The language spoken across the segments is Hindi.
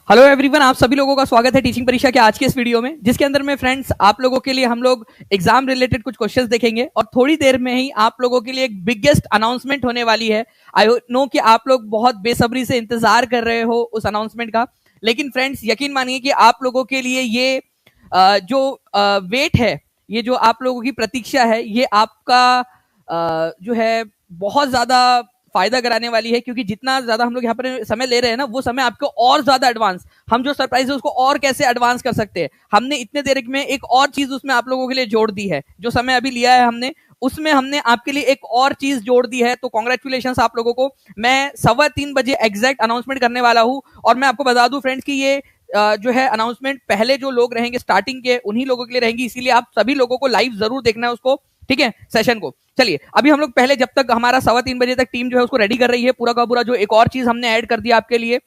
हेलो एवरीवन, आप सभी लोगों का स्वागत है टीचिंग परीक्षा के आज के इस वीडियो में, जिसके अंदर में फ्रेंड्स आप लोगों के लिए हम लोग एग्जाम रिलेटेड कुछ क्वेश्चंस देखेंगे और थोड़ी देर में ही आप लोगों के लिए एक बिगेस्ट अनाउंसमेंट होने वाली है। आई नो कि आप लोग बहुत बेसब्री से इंतजार कर रहे हो उस अनाउंसमेंट का, लेकिन फ्रेंड्स यकीन मानिए कि आप लोगों के लिए ये जो वेट है, ये जो आप लोगों की प्रतीक्षा है, ये आपका जो है बहुत ज्यादा फायदा कराने वाली है, क्योंकि जितना ज्यादा हम लोग यहाँ पर समय ले रहे हैं ना, वो समय आपको और ज्यादा एडवांस, हम जो सरप्राइज है उसको और कैसे एडवांस कर सकते हैं, हमने इतने देर में एक और चीज उसमें आप लोगों के लिए जोड़ दी है। जो समय अभी लिया है हमने, उसमें हमने आपके लिए एक और चीज जोड़ दी है। तो कॉन्ग्रेचुलेशन आप लोगों को। मैं 3:15 बजे एग्जैक्ट अनाउंसमेंट करने वाला हूं, और मैं आपको बता दूं फ्रेंड्स कि ये जो है अनाउंसमेंट पहले जो लोग रहेंगे स्टार्टिंग के, उन्हीं लोगों के लिए रहेंगी, इसीलिए आप सभी लोगों को लाइव जरूर देखना है उसको, ठीक है, सेशन को। चलिए अभी हम लोग पहले, जब तक हमारा 3:15 बजे तक टीम जो है उसको रेडी कर रही है, पूरा का पूरा जो एक और चीज हमने ऐड कर दिया आपके लिए,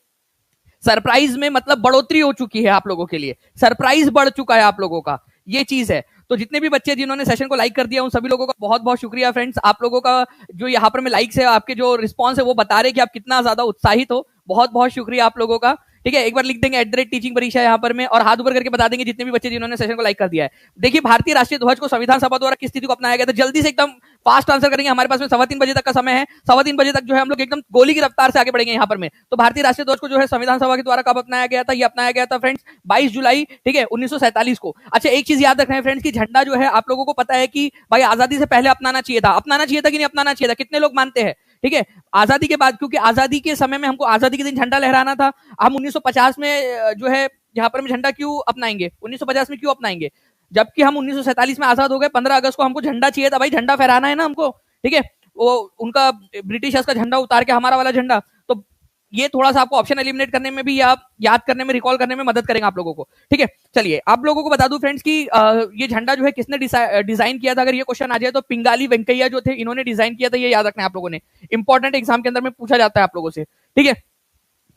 सरप्राइज में मतलब बढ़ोतरी हो चुकी है आप लोगों के लिए, सरप्राइज बढ़ चुका है आप लोगों का, ये चीज है। तो जितने भी बच्चे जिन्होंने सेशन को लाइक कर दिया, उन सभी लोगों का बहुत बहुत शुक्रिया फ्रेंड्स। आप लोगों का जो यहाँ पर में लाइक्स है, आपके जो रिस्पॉन्स है, वो बता रहे कि आप कितना ज्यादा उत्साहित हो। बहुत बहुत शुक्रिया आप लोगों का, ठीक है। एक बार लिख देंगे @टीचिंग परीक्षा यहाँ पर में, और हाथ ऊपर करके बता देंगे जितने भी बच्चे जिन्होंने सेशन को लाइक कर दिया है। देखिए, भारतीय राष्ट्रीय ध्वज को संविधान सभा द्वारा किस तिथि को अपनाया गया था, जल्दी से एकदम फास्ट आंसर करेंगे। हमारे पास में 3:15 बजे तक का समय है, 3:15 बजे तक जो है हम लोग एकदम गोली की रफ्तार से आगे बढ़ेंगे यहाँ पर में। तो भारतीय राष्ट्रीय ध्वज को जो है संविधान सभा के द्वारा कब अपनाया गया था, ये अपनाया गया था फ्रेंड्स 22 जुलाई, ठीक है, 1947 को। अच्छा, एक चीज याद रखना है फ्रेंड्स कि झंडा जो है आप लोगों को पता है कि भाई आजादी से पहले अपनाना चाहिए था, अपनाना चाहिए था कि नहीं अपनाना चाहिए था, कितने लोग मानते हैं, ठीक है। आजादी के बाद, क्योंकि आजादी के समय में हमको आजादी के दिन झंडा लहराना था, हम 1950 में जो है यहाँ पर में झंडा क्यों अपनाएंगे, 1950 में क्यों अपनाएंगे, जबकि हम 1947 में आजाद हो गए। 15 अगस्त को हमको झंडा चाहिए था, भाई झंडा फहराना है ना हमको, ठीक है। वो उनका ब्रिटिशर्स का झंडा उतार के हमारा वाला झंडा, तो ये थोड़ा सा आपको ऑप्शन एलिमिनेट करने में भी, आप याद करने में, रिकॉल करने में मदद करेंगे आप लोगों को, ठीक है। चलिए आप लोगों को बता दूं फ्रेंड्स कि ये झंडा जो है किसने डिजाइन किया था, अगर ये क्वेश्चन आ जाए तो पिंगाली वेंकैया जो थे, इन्होंने डिजाइन किया था, ये याद रखना है आप लोगों ने, इंपॉर्टेंट एग्जाम के अंदर में पूछा जाता है आप लोगों से, ठीक है।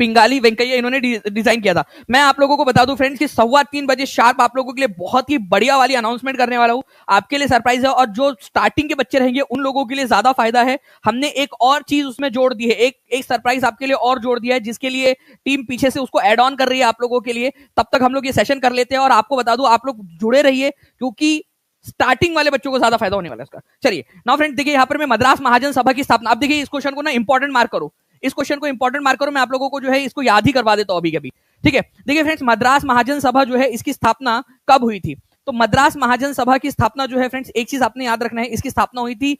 पिंगाली वेंकैया इन्होंने डिजाइन किया था। मैं आप लोगों को बता दूं फ्रेंड्स कि 3:15 बजे शार्प आप लोगों के लिए बहुत ही बढ़िया वाली अनाउंसमेंट करने वाला हूं, आपके लिए सरप्राइज है, और जो स्टार्टिंग के बच्चे रहेंगे उन लोगों के लिए ज्यादा फायदा है। हमने एक और चीज उसमें जोड़ दी है, एक सरप्राइज आपके लिए और जोड़ दिया है, जिसके लिए टीम पीछे से उसको एड ऑन कर रही है आप लोगों के लिए। तब तक हम लोग ये सेशन कर लेते हैं, और आपको बता दूं आप लोग जुड़े रहिए, क्योंकि स्टार्टिंग वाले बच्चों को ज्यादा फायदा होने वाला है इसका। चलिए नाउ फ्रेंड्स, देखिए यहाँ पर मैं मद्रास महाजन सभा की स्थापना, अब देखिए इस क्वेश्चन को ना इंपॉर्टेंट मार्क करो, इस क्वेश्चन को इंपॉर्टेंट मार्क करो, मैं आप लोगों को जो है इसको याद ही करवा देता हूं अभी कभी, ठीक है। देखिए फ्रेंड्स, मद्रास महाजन सभा जो है इसकी स्थापना कब हुई थी, तो मद्रास महाजन सभा की स्थापना जो है फ्रेंड्स, एक चीज आपने याद रखना है, इसकी स्थापना हुई थी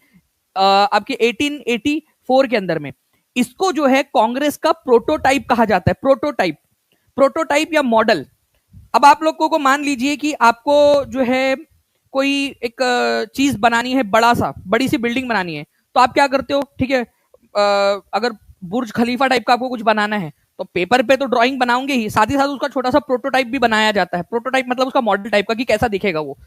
आपके 1884 के अंदर में। इसको जो है कांग्रेस का प्रोटोटाइप कहा जाता है, प्रोटोटाइप, प्रोटोटाइप या मॉडल। अब आप लोगों को मान लीजिए कि आपको जो है कोई एक चीज बनानी है, बड़ी सी बिल्डिंग बनानी है, तो आप क्या करते हो, ठीक है, अगर बुर्ज खलीफा टाइप का आपको कुछ बनाना है, तो पेपर पे तो ड्राइंग बनाओगे ही, साथ ही साथ उसका छोटा सा प्रोटोटाइप भी बनाया जाता है। प्रोटोटाइप मतलब उसका मॉडल टाइप का, कि कैसा दिखेगा वो।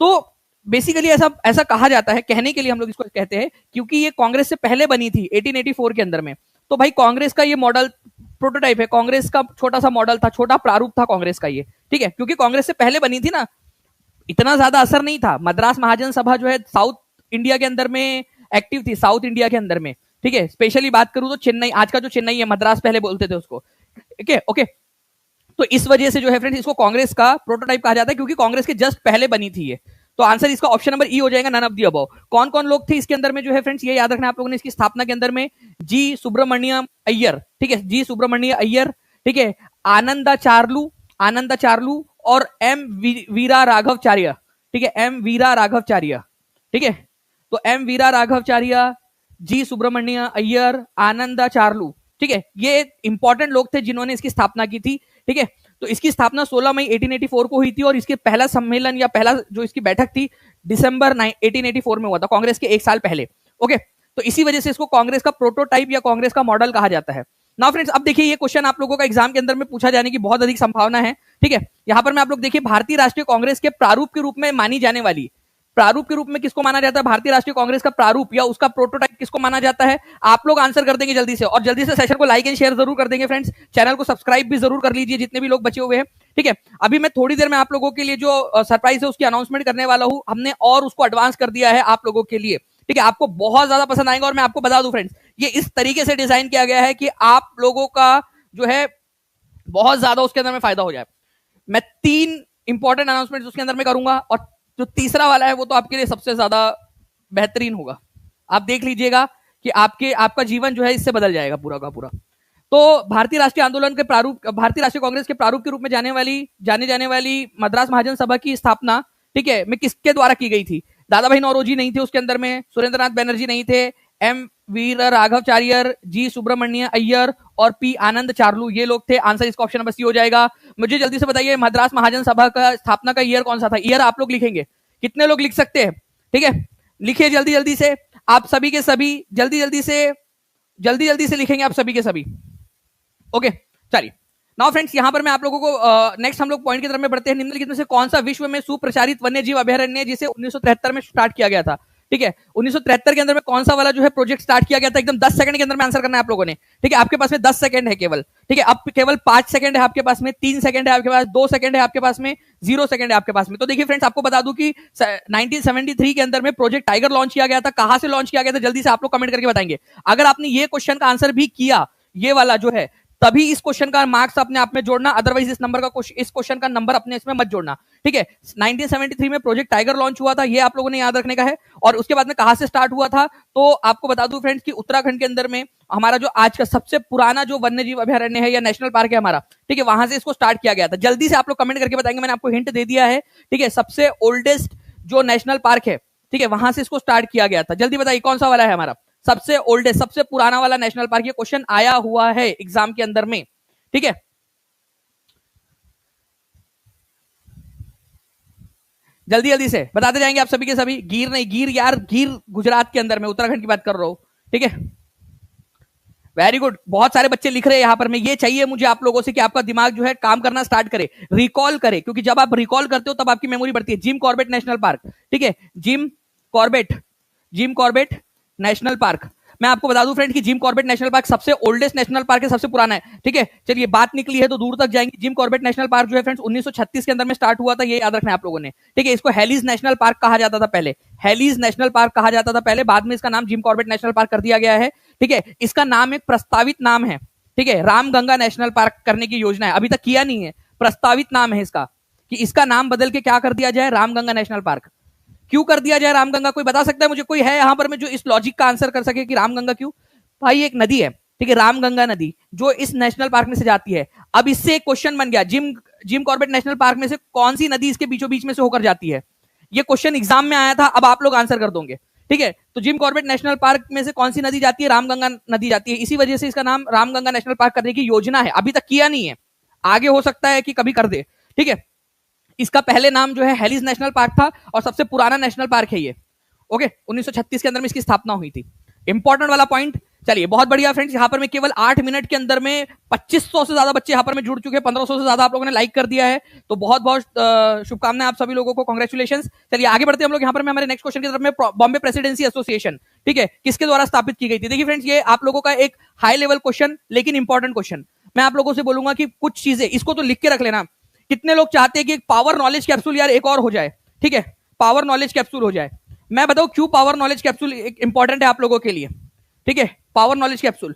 तो बेसिकली ऐसा ऐसा कहा जाता है, कहने के लिए हम लोग इसको कहते हैं, क्योंकि ये कांग्रेस से पहले बनी थी 1884 के अंदर में। तो भाई कांग्रेस का ये मॉडल प्रोटोटाइप है, कांग्रेस का छोटा सा मॉडल था, छोटा प्रारूप था कांग्रेस का ये, ठीक है, क्योंकि कांग्रेस से पहले बनी थी ना, इतना ज्यादा असर नहीं था। मद्रास महाजन सभा जो है साउथ इंडिया के अंदर में एक्टिव थी, साउथ इंडिया के अंदर में, ठीक है। स्पेशली बात करूं तो चेन्नई, आज का जो चेन्नई है, मद्रास पहले बोलते थे उसको, ठीक है, ओके। तो इस वजह से जो है फ्रेंड्स, इसको कांग्रेस का प्रोटोटाइप कहा जाता है, क्योंकि कांग्रेस के जस्ट पहले बनी थी ये। तो आंसर इसका ऑप्शन नंबर ई हो जाएगा, नन ऑफ द अबव। कौन कौन लोग थे इसके अंदर में जो है फ्रेंड्स, ये याद रखना आप लोगों ने, इसकी स्थापना के अंदर में जी सुब्रमण्यम अय्यर, ठीक है, जी सुब्रमण्य अय्यर, ठीक है, आनंदाचार्लू और एम वीरा राघवचार्य, ठीक है, एम वीरा राघवचार्य, ठीक है। तो एम वीरा राघवचार्य, जी सुब्रमण्य अय्यर, आनंदाचार्लू, ठीक है, ये इंपॉर्टेंट लोग थे जिन्होंने इसकी स्थापना की थी, ठीक है। तो इसकी स्थापना 16 मई 1884 को हुई थी, और इसके पहला सम्मेलन या पहला जो इसकी बैठक थी दिसंबर 1884 में हुआ था, कांग्रेस के एक साल पहले, ओके। तो इसी वजह से इसको कांग्रेस का प्रोटोटाइप या कांग्रेस का मॉडल कहा जाता है। नाउ फ्रेंड्स, अब देखिए ये क्वेश्चन आप लोगों का एग्जाम के अंदर में पूछा जाने की बहुत अधिक संभावना है, ठीक है। यहां पर मैं आप लोग देखिए, भारतीय राष्ट्रीय कांग्रेस के प्रारूप के रूप में मानी जाने वाली, प्रारूप के रूप में किसको माना जाता है, भारतीय राष्ट्रीय कांग्रेस का प्रारूप या उसका प्रोटोटाइप किसको माना जाता है, आप लोग आंसर कर देंगे जल्दी से, और जल्दी से सेशन को लाइक एंड शेयर जरूर कर देंगे फ्रेंड्स। चैनल को सब्सक्राइब भी जरूर कर लीजिए जितने भी लोग बचे हुए हैं, ठीक है। अभी मैं थोड़ी देर में आप लोगों के लिए जो सरप्राइज है उसकी अनाउंसमेंट करने वाला हूं, हमने और उसको एडवांस कर दिया है आप लोगों के लिए, ठीक है। आपको बहुत ज्यादा पसंद आएगा, और मैं आपको बता दूं फ्रेंड्स, ये इस तरीके से डिजाइन किया गया है कि आप लोगों का जो है बहुत ज्यादा उसके अंदर में फायदा हो जाए। मैं 3 इंपॉर्टेंट अनाउंसमेंट उसके अंदर में करूंगा और जो तीसरा वाला है वो तो आपके लिए सबसे ज्यादा बेहतरीन होगा। आप देख लीजिएगा कि आपका जीवन जो है इससे बदल जाएगा पूरा का पूरा। तो भारतीय राष्ट्रीय आंदोलन के प्रारूप, भारतीय राष्ट्रीय कांग्रेस के प्रारूप के रूप में जाने जाने वाली मद्रास महाजन सभा की स्थापना, ठीक है, में किसके द्वारा की गई थी? दादा भाई नौरोजी नहीं थे उसके अंदर में, सुरेंद्रनाथ बैनर्जी नहीं थे, एम वीर राघवाचार्य, जी सुब्रमण्य अय्यर और पी आनंद चार्लू, ये लोग थे। आंसर इसका ऑप्शन नंबर सी हो जाएगा। मुझे जल्दी से बताइए मद्रास महाजन सभा का स्थापना का ईयर कौन सा था? ईयर आप लोग लिखेंगे, कितने लोग लिख सकते हैं? ठीक है, लिखिए जल्दी जल्दी से, आप सभी के सभी जल्दी जल्दी से लिखेंगे आप सभी के सभी। ओके, चलिए नाउ फ्रेंड्स, यहां पर मैं आप लोगों को नेक्स्ट हम लोग पॉइंट की तरफ में बढ़ते हैं। निम्नलिखित में से कौन सा विश्व में सुप्रचारित वन्य जीव अभयारण्य है जिसे 1973 में स्टार्ट किया गया था? ठीक है, 1973 के अंदर में कौन सा वाला जो है प्रोजेक्ट स्टार्ट किया गया था? एकदम 10 सेकंड के अंदर में आंसर करना है आप लोगों ने। ठीक है, आपके पास में 10 सेकंड है केवल। ठीक है, अब केवल 5 सेकंड है आपके पास में, 3 सेकंड है आपके पास, 2 सेकंड है आपके पास में, 0 सेकंड है आपके पास में। तो देखिए फ्रेंड्स, आपको बता दूं कि 1973 के अंदर में प्रोजेक्ट टाइगर लॉन्च किया गया था। कहां से लॉन्च किया गया था जल्दी से आप लोग कमेंट करके बताएंगे। अगर आपने ये क्वेश्चन का आंसर भी किया, ये वाला जो है, तभी इस क्वेश्चन का मार्क्स अपने आप में जोड़ना, अदरवाइज इस क्वेश्चन का नंबर अपने इसमें मत जोड़ना। ठीक है, 1973 में प्रोजेक्ट टाइगर लॉन्च हुआ था, ये आप लोगों ने याद रखने का है। और उसके बाद में कहां से स्टार्ट हुआ था? तो आपको बता दूं फ्रेंड्स कि उत्तराखंड के अंदर में हमारा जो आज का सबसे पुराना जो वन्य जीव अभयारण्य है या नेशनल पार्क है हमारा, ठीक है, वहां से इसको स्टार्ट किया गया था। जल्दी से आप लोग कमेंट करके बताएंगे, मैंने आपको हिंट दे दिया है। ठीक है, सबसे ओल्डेस्ट जो नेशनल पार्क है, ठीक है, वहां से इसको स्टार्ट किया गया था। जल्दी बताइए कौन सा वाला है हमारा सबसे ओल्डेस्ट, सबसे पुराना वाला नेशनल पार्क? ये क्वेश्चन आया हुआ है एग्जाम के अंदर में। ठीक है, जल्दी जल्दी से बताते जाएंगे आप सभी के सभी। गिर नहीं, गिर यार, गिर गुजरात के अंदर में, उत्तराखंड की बात कर रहा हूं। ठीक है, वेरी गुड, बहुत सारे बच्चे लिख रहे हैं यहां पर। मैं ये चाहिए मुझे आप लोगों से कि आपका दिमाग जो है काम करना स्टार्ट करे, रिकॉल करे, क्योंकि जब आप रिकॉल करते हो तब आपकी मेमोरी बढ़ती है। जिम कॉर्बेट नेशनल पार्क, ठीक है, जिम कॉर्बेट नेशनल पार्क। मैं आपको बता दूं फ्रेंड कि जिम कॉर्बेट नेशनल पार्क सबसे ओल्डेस्ट नेशनल पार्क है, सबसे पुराना है। ठीक है, चलिए बात निकली है तो दूर तक जाएंगे। जिम कॉर्बेट नेशनल पार्क जो है फ्रेंड्स 1936 के अंदर में स्टार्ट हुआ था, ये याद रखना है आप लोगों ने। ठीक है, इसको हेलीज नेशनल पार्क कहा जाता था पहले, हेलीज नेशनल पार्क कहा जाता था पहले, बाद में इसका नाम जिम कॉर्बेट नेशनल पार्क कर दिया गया है। ठीक है, इसका नाम एक प्रस्तावित नाम है। ठीक है, रामगंगा नेशनल पार्क करने की योजना है, अभी तक किया नहीं है, प्रस्तावित नाम है इसका, कि इसका नाम बदल के क्या कर दिया जाए, रामगंगा नेशनल पार्क। क्यों कर दिया जाए रामगंगा? कोई बता सकता है मुझे? कोई है यहां पर में जो इस लॉजिक का आंसर कर सके कि रामगंगा क्यों? भाई एक नदी है, ठीक है, रामगंगा नदी, जो इस नेशनल पार्क में से जाती है। अब इससे एक क्वेश्चन बन गया, जिम कॉर्बेट नेशनल पार्क में से कौन सी नदी इसके बीचों बीच में से होकर जाती है? ये क्वेश्चन एग्जाम में आया था, अब आप लोग आंसर कर दोगे। ठीक है, तो जिम कॉर्बेट नेशनल पार्क में से कौन सी नदी जाती है? रामगंगा नदी जाती है। इसी वजह से इसका नाम रामगंगा नेशनल पार्क करने की योजना है, अभी तक किया नहीं है, आगे हो सकता है कि कभी कर दे। ठीक है, इसका पहले नाम जो है हेलीज नेशनल पार्क था और सबसे पुराना नेशनल पार्क है ये। ओके, 1936 के अंदर में इसकी स्थापना हुई थी। इंपॉर्टेंट वाला पॉइंट। चलिए बहुत बढ़िया फ्रेंड्स, यहाँ पर मैं केवल 8 मिनट के अंदर में 2500 से ज्यादा बच्चे यहाँ पर में जुड़ चुके हैं, 1500 से ज्यादा आप लोगों ने लाइक कर दिया है, तो बहुत बहुत शुभकामनाएं आप सभी लोगों को, कांग्रेचुलेशंस। चलिए आगे बढ़ते हैं हम लोग यहाँ पर में हमारे नेक्स्ट क्वेश्चन की तरफ में। बॉम्बे प्रेसिडेंसी एसोसिएशन, ठीक है, किसके द्वारा स्थापित की गई थी? देखिए फ्रेंड्स, ये आप लोगों का एक हाई लेवल क्वेश्चन लेकिन इंपॉर्टेंट क्वेश्चन। मैं आप लोगों से बोलूंगा कि कुछ चीजें इसको तो लिख के रख लेना। कितने लोग चाहते हैं कि एक पावर नॉलेज कैप्सूल यार एक और हो जाए? ठीक है, पावर नॉलेज कैप्सूल हो जाए। मैं बताऊं क्यों पावर नॉलेज कैप्सूल इंपॉर्टेंट है आप लोगों के लिए? ठीक है, power knowledge capsule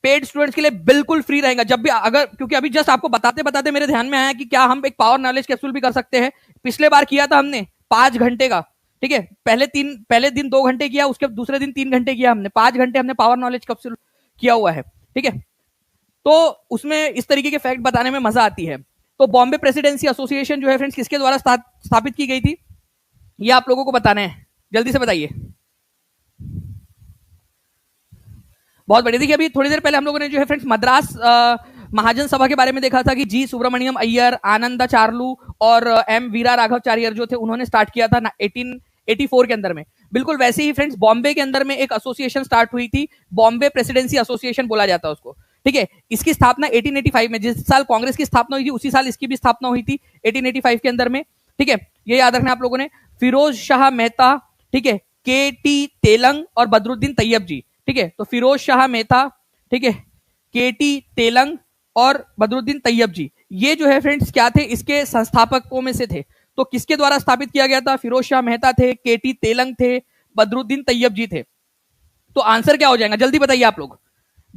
paid students के लिए बिल्कुल फ्री रहेगा। जब भी अगर, क्योंकि अभी जस्ट आपको बताते बताते मेरे ध्यान में आया कि क्या हम एक पावर नॉलेज कैप्सूल भी कर सकते हैं। पिछले बार किया था हमने 5 घंटे का। ठीक है, पहले दिन 2 घंटे किया, उसके दूसरे दिन 3 घंटे किया, हमने 5 घंटे हमने पावर नॉलेज कैप्सूल किया हुआ है। ठीक है, तो उसमें इस तरीके के फैक्ट बताने में मजा आती है। तो बॉम्बे प्रेसिडेंसी एसोसिएशन जो है फ्रेंड्स किसके द्वारा स्थापित की गई थी, ये आप लोगों को बताना है, जल्दी से बताइए। बहुत बढ़िया। देखिए अभी थोड़ी देर पहले हम लोगों ने जो है फ्रेंड्स मद्रास महाजन सभा के बारे में देखा था कि जी सुब्रमण्यम अय्यर, आनंदा चार्लू और एम वीरा राघवाचार्य जो थे, उन्होंने स्टार्ट किया था 1884 के अंदर में। बिल्कुल वैसे ही फ्रेंड्स बॉम्बे के अंदर में एक एसोसिएशन स्टार्ट हुई थी, बॉम्बे प्रेसिडेंसी एसोसिएशन बोला जाता है उसको। ठीक है, इसकी स्थापना 1885 में, जिस साल कांग्रेस की स्थापना हुई थी उसी साल इसकी भी स्थापना हुई थी 1885 के अंदर में। ठीक है, ये याद रखना आप लोगों ने। फिरोज शाह मेहता, ठीक है, के टी तेलंग और बदरुद्दीन तैयब जी। ठीक है, तो फिरोज शाह मेहता, ठीक है, के टी तेलंग और बदरुद्दीन तैयब जी, ये जो है फ्रेंड्स क्या थे, इसके संस्थापकों में से थे। तो किसके द्वारा स्थापित किया गया था? फिरोज शाह मेहता थे, के टी तेलंग थे, बदरुद्दीन तैयब जी थे। तो आंसर क्या हो जाएगा जल्दी बताइए आप लोग,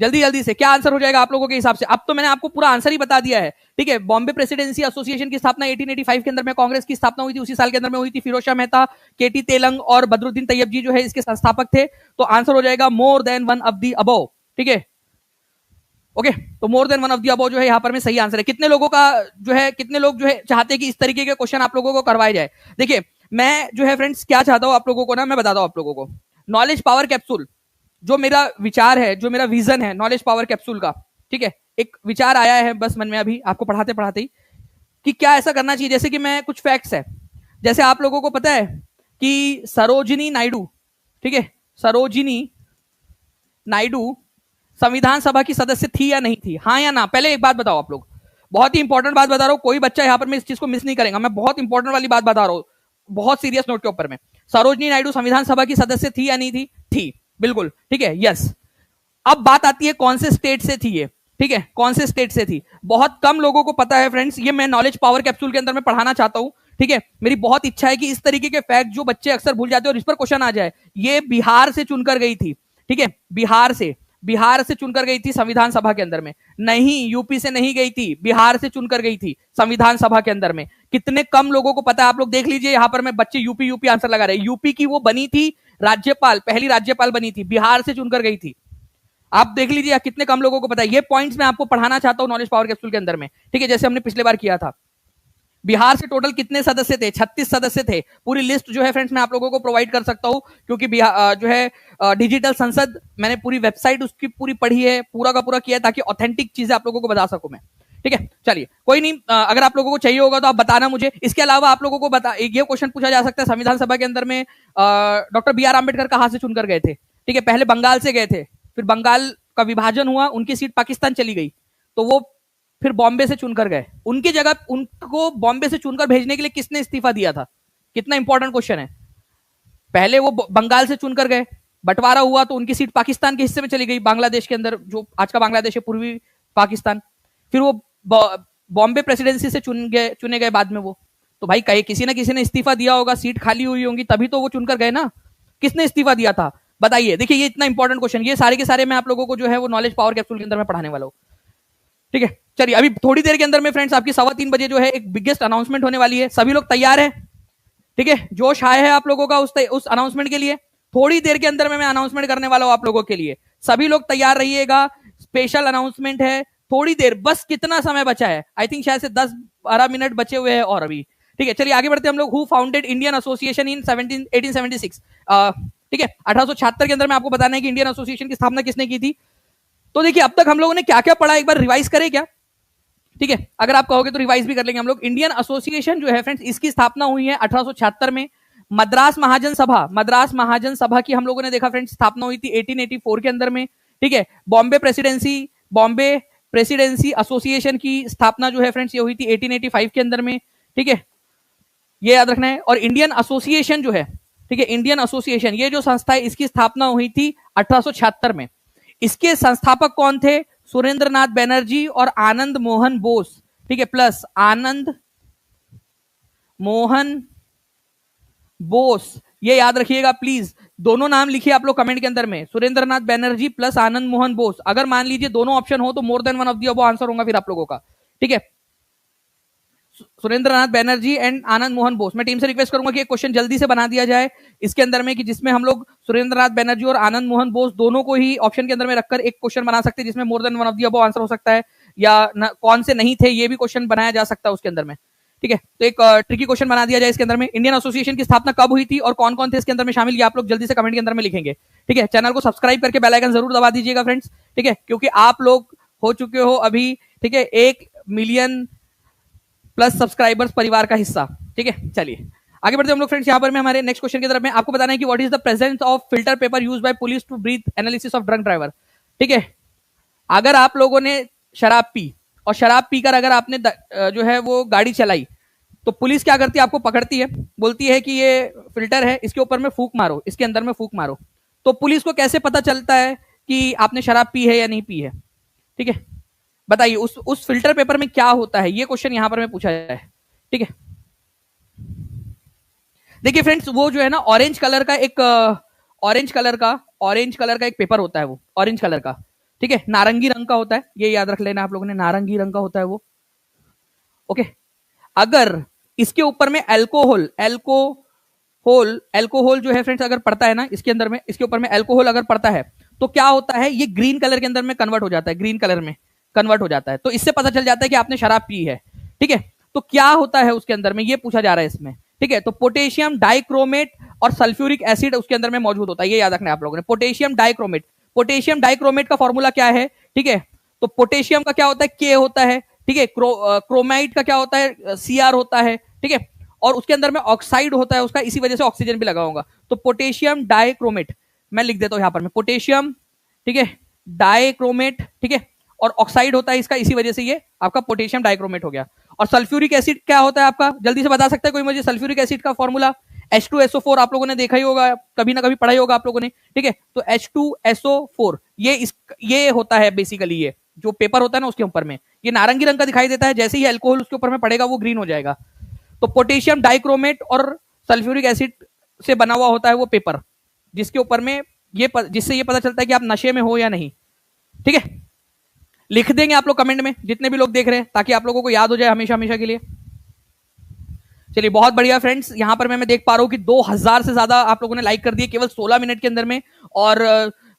जल्दी जल्दी से क्या आंसर हो जाएगा आप लोगों के हिसाब से? अब तो मैंने आपको पूरा आंसर ही बता दिया है, ठीक है। बॉम्बे प्रेसिडेंसी एसोसिएशन की स्थापना 1885 के अंदर में कांग्रेस की स्थापना हुई थी, उसी साल के अंदर में हुई थी। फिरोज शाह मेहता, केटी तेलंग और बदरुद्दीन तैयब जी जो है इसके संस्थापक थे। तो आंसर हो जाएगा more than one of the above, ठीक है। ओके, तो more than one of the above जो है यहाँ पर में सही आंसर है। कितने लोगों का जो है, कितने लोग जो है चाहते हैं कि इस तरीके के क्वेश्चन आप लोगों को करवाए जाए? देखिए मैं जो है फ्रेंड्स क्या चाहता हूं आप लोगों को ना, मैं बताता हूं आप लोगों को। नॉलेज पावर कैप्सूल जो मेरा विचार है, जो मेरा विजन है नॉलेज पावर कैप्सूल का, ठीक है, एक विचार आया है बस मन में अभी आपको पढ़ाते पढ़ाते ही, कि क्या ऐसा करना चाहिए। जैसे कि मैं कुछ फैक्ट्स है, जैसे आप लोगों को पता है कि सरोजिनी नायडू, ठीक है, सरोजिनी नायडू संविधान सभा की सदस्य थी या नहीं थी, हाँ या ना? पहले एक बात बताओ आप लोग, बहुत ही इंपॉर्टेंट बात बता रहा हूं, कोई बच्चा यहां पर मैं इस चीज को मिस नहीं करेगा, मैं बहुत इंपॉर्टेंट वाली बात बता रहा हूं, बहुत सीरियस नोट के ऊपर में। सरोजिनी नायडू संविधान सभा की सदस्य थी या नहीं थी? थी, बिल्कुल, ठीक है, यस। अब बात आती है कौन से स्टेट से थी ये, ठीक है, कौन से स्टेट से थी? बहुत कम लोगों को पता है फ्रेंड्स, ये मैं नॉलेज पावर कैप्सूल के अंदर में पढ़ाना चाहता हूं, ठीक है। मेरी बहुत इच्छा है कि इस तरीके के फैक्ट जो बच्चे अक्सर भूल जाते हैं और इस पर क्वेश्चन आ जाए। ये बिहार से चुनकर गई थी, ठीक है, बिहार से चुनकर गई थी संविधान सभा के अंदर में, नहीं यूपी से नहीं गई थी, बिहार से चुनकर गई थी संविधान सभा के अंदर में। कितने कम लोगों को पता है, आप लोग देख लीजिए यहां पर मैं बच्चे यूपी यूपी आंसर लगा रहे हैं। यूपी की वो बनी थी राज्यपाल, पहली राज्यपाल बनी थी, बिहार से चुनकर गई थी। आप देख लीजिए कितने कम लोगों को पता है। ये पॉइंट्स मैं आपको पढ़ाना चाहता हूं नॉलेज पावर कैप्सूल के अंदर में, ठीक है, जैसे हमने पिछले बार किया था। बिहार से टोटल कितने सदस्य थे? 36 सदस्य थे। पूरी लिस्ट जो है फ्रेंड्स मैं आप लोगों को प्रोवाइड कर सकता हूं, क्योंकि बिहार जो है डिजिटल संसद, मैंने पूरी वेबसाइट उसकी पूरी पढ़ी है, पूरा का पूरा किया है, ताकि ऑथेंटिक चीजें आप लोगों को बता सकूं मैं, ठीक है। चलिए कोई नहीं, अगर आप लोगों को चाहिए होगा तो आप बताना मुझे। इसके अलावा आप लोगों को बता, ये क्वेश्चन पूछा जा सकता है संविधान सभा के अंदर में डॉक्टर बी आर अम्बेडकर कहां से चुनकर गए थे? ठीक है, पहले बंगाल से गए थे, फिर बंगाल का विभाजन हुआ, उनकी सीट पाकिस्तान चली गई, तो वो फिर बॉम्बे से चुनकर गए। उनकी जगह उनको बॉम्बे से चुनकर भेजने के लिए किसने इस्तीफा दिया था? कितना इंपॉर्टेंट क्वेश्चन है। पहले वो बंगाल से चुनकर गए, बंटवारा हुआ तो उनकी सीट पाकिस्तान के हिस्से में चली गई, बांग्लादेश के अंदर, जो आज का बांग्लादेश है, पूर्वी पाकिस्तान। फिर वो बॉम्बे प्रेसिडेंसी से चुने गए बाद में वो। तो भाई कहीं किसी ना किसी ने इस्तीफा दिया होगा, सीट खाली हुई होंगी, तभी तो वो चुनकर गए ना। किसने इस्तीफा दिया था बताइए? देखिए ये इतना इंपॉर्टेंट क्वेश्चन, ये सारे के सारे मैं आप लोगों को जो है वो नॉलेज पावर कैप्सूल के अंदर में पढ़ाने वाला हूं, ठीक है। चलिए अभी थोड़ी देर के अंदर में फ्रेंड्स आपकी 3:15 बजे जो है एक बिगेस्ट अनाउंसमेंट होने वाली है। सभी लोग तैयार हैं? ठीक है, जोश आया है आप लोगों का उस अनाउंसमेंट के लिए? थोड़ी देर के अंदर में मैं अनाउंसमेंट करने वाला हूं आप लोगों के लिए, सभी लोग तैयार रहिएगा। स्पेशल अनाउंसमेंट है, थोड़ी देर बस। कितना समय बचा है? आई थिंक शायद से 10-12 मिनट बचे हुए हैं और अभी, ठीक है। चलिए आगे बढ़ते हम लोग। Who founded Indian Association in 1876? ठीक है, 1876 के अंदर में आपको बताना है कि इंडियन एसोसिएशन की स्थापना किसने की थी। तो देखिए अब तक हम लोगों ने क्या क्या पढ़ा, एक बार रिवाइज करें क्या? ठीक है, अगर आप कहोगे तो रिवाइज भी कर लेंगे हम लोग। इंडियन एसोसिएशन जो है फ्रेंड्स, इसकी स्थापना हुई है 1876 में। मद्रास महाजन सभा की हम लोगों ने देखा फ्रेंड्स स्थापना हुई थी 1884 के अंदर में, ठीक है। बॉम्बे प्रेसिडेंसी एसोसिएशन की स्थापना जो है फ्रेंड्स ये हुई थी 1885 के अंदर में, ठीक है, ये याद रखना है। और इंडियन एसोसिएशन जो है, ठीक है, इंडियन एसोसिएशन ये जो संस्था है इसकी स्थापना हुई थी 1876 में। इसके संस्थापक कौन थे? सुरेंद्र नाथ बैनर्जी और आनंद मोहन बोस, ठीक है, प्लस आनंद मोहन बोस, ये याद रखिएगा प्लीज। दोनों नाम लिखिए आप लोग कमेंट के अंदर में, सुरेंद्र नाथ बैनर्जी प्लस आनंद मोहन बोस। अगर मान लीजिए दोनों ऑप्शन हो तो more than one of the above answer होगा फिर आप लोगों का, ठीक है। सुरेंद्र नाथ बैनर्जी एंड आनंद मोहन बोस। मैं टीम से रिक्वेस्ट करूंगा कि एक क्वेश्चन जल्दी से बना दिया जाए इसके अंदर में, कि जिसमें हम लोग सुरेंद्र नाथ बैनर्जी और आनंद मोहन बोस दोनों को ही ऑप्शन के अंदर में रखकर एक क्वेश्चन बना सकते हैं, जिसमें more than one of the above answer हो सकता है, या कौन से नहीं थे ये भी क्वेश्चन बनाया जा सकता है उसके अंदर में, ठीक है। तो एक ट्रिकी क्वेश्चन बना दिया जाए इसके अंदर में। इंडियन एसोसिएशन की स्थापना कब हुई थी और कौन कौन थे इसके अंदर में शामिल, ये आप लोग जल्दी से कमेंट के अंदर में लिखेंगे, ठीक है। चैनल को सब्सक्राइब करके बेल आइकन जरूर दबा दीजिएगा फ्रेंड्स, ठीक है, क्योंकि आप लोग हो चुके हो अभी, ठीक है, 1 मिलियन प्लस सब्सक्राइबर्स परिवार का हिस्सा, ठीक है। चलिए आगे बढ़ते हम लोग फ्रेंड्स, यहाँ पर मैं हमारे नेक्स्ट क्वेश्चन की तरफ में आपको बताना है कि what is the presence of filter paper used by police to breath analysis of drunk driver, ठीक है। अगर आप लोगों ने शराब पी और शराब पीकर अगर आपने जो है वो गाड़ी चलाई, तो पुलिस क्या करती है? आपको पकड़ती है, बोलती है कि ये फिल्टर है, इसके ऊपर में फूंक मारो, इसके अंदर में फूंक मारो। तो पुलिस को कैसे पता चलता है कि आपने शराब पी है या नहीं पी है, ठीक है? बताइए उस फिल्टर पेपर में क्या होता है, ये क्वेश्चन यहां पर मैं पूछा जाए, ठीक है। देखिए फ्रेंड्स, वो जो है ना ऑरेंज कलर का एक पेपर होता है, वो ऑरेंज कलर का। ठीक है, नारंगी रंग का होता है, ये याद रख लेना आप लोगों ने, नारंगी रंग का होता है वो। ओके, अगर इसके ऊपर में अल्कोहल अल्कोहल जो है फ्रेंड्स अगर पड़ता है ना इसके अंदर में, इसके ऊपर में अल्कोहल अगर पड़ता है तो क्या होता है, ये ग्रीन कलर के अंदर में कन्वर्ट हो जाता है, ग्रीन कलर में कन्वर्ट हो जाता है। तो इससे पता चल जाता है कि आपने शराब पी है। ठीक है, तो क्या होता है उसके अंदर में, ये पूछा जा रहा है इसमें। ठीक है, तो पोटेशियम डाइक्रोमेट और सल्फ्यूरिक एसिड उसके अंदर में मौजूद होता है, ये याद रखना है आप लोगों ने। पोटेशियम डाइक्रोमेट का फॉर्मूला क्या है? ठीक है, तो पोटेशियम का क्या होता है, के होता है। ठीक है, क्रोमाइड का क्या होता है, Cr होता है। ठीक है, और उसके अंदर में ऑक्साइड होता है उसका, इसी वजह से ऑक्सीजन भी लगा होगा। तो पोटेशियम डाइक्रोमेट मैं लिख देता हूं यहां पर में, पोटेशियम, ठीक है, डाइक्रोमेट, ठीक है, और ऑक्साइड होता है इसका, इसी वजह से ये आपका पोटेशियम डाइक्रोमेट हो गया। और सल्फ्यूरिक एसिड क्या होता है आपका, जल्दी से बता सकता है कोई मुझे? सल्फ्यूरिक एसिड का फॉर्मूला H2SO4 आप लोगों ने देखा ही होगा, कभी ना कभी पढ़ा ही होगा आप लोगों ने। ठीक है, तो H2SO4 ये होता है बेसिकली, ये जो पेपर होता है ना उसके ऊपर में ये नारंगी रंग का दिखाई देता है, जैसे ही अल्कोहल उसके ऊपर में पड़ेगा वो ग्रीन हो जाएगा। तो पोटेशियम डाइक्रोमेट और सल्फ्यूरिक एसिड से बना हुआ होता है वो पेपर, जिसके ऊपर में जिससे ये पता चलता है कि आप नशे में हो या नहीं। ठीक है, लिख देंगे आप लोग कमेंट में जितने भी लोग देख रहे हैं, ताकि आप लोगों को याद हो जाए हमेशा हमेशा के लिए। चलिए बहुत बढ़िया फ्रेंड्स, यहां पर मैं देख पा रहा हूं कि 2000 से ज्यादा आप लोगों ने लाइक कर दिए केवल 16 मिनट के अंदर में। और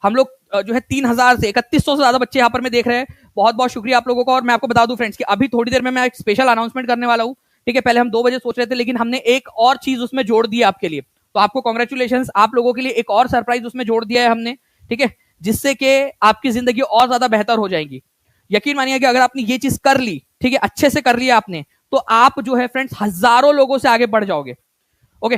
हम लोग जो है 3000 से 3100 से ज्यादा बच्चे यहां पर मैं देख रहे हैं। बहुत बहुत शुक्रिया आप लोगों का। और मैं आपको बता दूं फ्रेंड्स कि अभी थोड़ी देर में मैं एक स्पेशल अनाउंसमेंट करने वाला हूं। ठीक है, पहले हम 2 बजे सोच रहे थे, लेकिन हमने एक और चीज उसमें जोड़ दी आपके लिए, तो आपको कॉन्ग्रेचुलेशन, आप लोगों के लिए एक और सरप्राइज उसमें जोड़ दिया है हमने। ठीक है, जिससे कि आपकी जिंदगी और ज्यादा बेहतर हो जाएगी। यकीन मानिए कि अगर आपने ये चीज कर ली, ठीक है, अच्छे से कर लिया आपने, तो आप जो है फ्रेंड्स हजारों लोगों से आगे बढ़ जाओगे। ओके,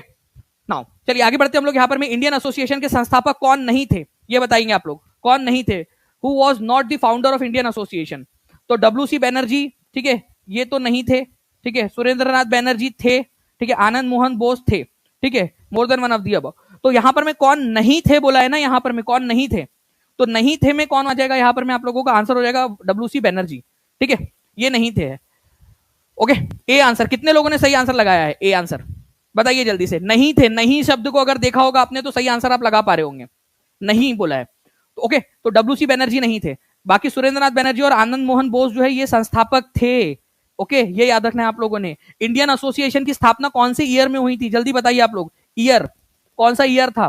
नाउ चलिए आगे बढ़ते हम लोग। यहां पर में इंडियन एसोसिएशन के संस्थापक कौन नहीं थे, ये बताएंगे आप लोग, कौन नहीं थे? Who was not the founder of Indian association? तो WC बैनर्जी, ठीक है, ये तो नहीं थे। ठीक है, सुरेंद्रनाथ बैनर्जी थे। ठीक है, आनंद मोहन बोस थे। ठीक है, more than one of the above. तो यहां पर में कौन नहीं थे बोला है ना, यहां पर में कौन नहीं थे, तो नहीं थे में कौन आ जाएगा यहां पर में? आप लोगों का आंसर हो जाएगा WC बैनर्जी। ठीक है, ये नहीं थे। Okay, A answer. कितने लोगों ने सही आंसर लगाया है? ए आंसर बताइए जल्दी से। नहीं थे, नहीं शब्द को अगर देखा होगा आपने तो सही आंसर आप लगा पा रहे होंगे। नहीं बोला है तो ओके, तो WC बैनर्जी नहीं थे। बाकी सुरेंद्रनाथ बैनर्जी और आनंद मोहन बोस जो है ये संस्थापक थे। ओके, ये याद रखना है आप लोगों ने। इंडियन एसोसिएशन की स्थापना कौन से ईयर में हुई थी, जल्दी बताइए आप लोग। ईयर कौन सा ईयर था?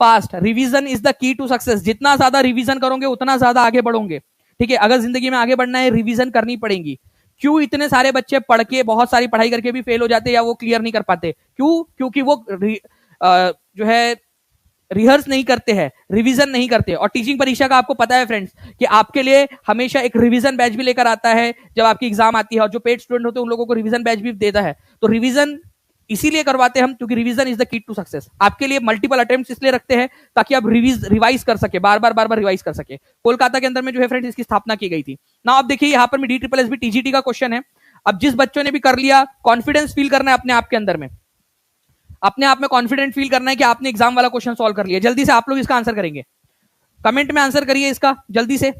Fast revision is the key to success. जितना ज्यादा रिवीजन करोगे उतना ज्यादा आगे बढ़ोगे। ठीक है, अगर जिंदगी में आगे बढ़ना है रिवीजन करनी पड़ेगी। क्यों इतने सारे बच्चे पढ़ के, बहुत सारी पढ़ाई करके भी फेल हो जाते या वो क्लियर नहीं कर पाते? क्यों? क्योंकि वो जो है रिहर्स नहीं करते हैं, रिवीजन नहीं करते। और टीचिंग परीक्षा का आपको पता है फ्रेंड्स कि आपके लिए हमेशा एक रिवीजन बैच भी लेकर आता है जब आपकी एग्जाम आती है, और जो पेड स्टूडेंट होते हैं उन लोगों को रिवीजन बैच भी देता है। तो रिवीजन इसीलिए करवाते हैं हम, क्योंकि revision is the key to success. आपके लिए मल्टीपल अटेम्प्ट्स इसलिए रखते हैं ताकि आप रिवाइज कर सके, बार बार रिवाइज कर सके। कोलकाता के अंदर में जो है फ्रेंड्स इसकी स्थापना की गई थी ना। आप देखिए यहाँ पर DSSB TGT का क्वेश्चन है। अब जिस बच्चों ने भी कर लिया, कॉन्फिडेंस फील करना है अपने आप के अंदर में, अपने आप में कॉन्फिडेंट फील करना है कि आपने एग्जाम वाला क्वेश्चन सॉल्व कर लिया। जल्दी से आप लोग इसका आंसर करेंगे, कमेंट में आंसर करिए इसका जल्दी से,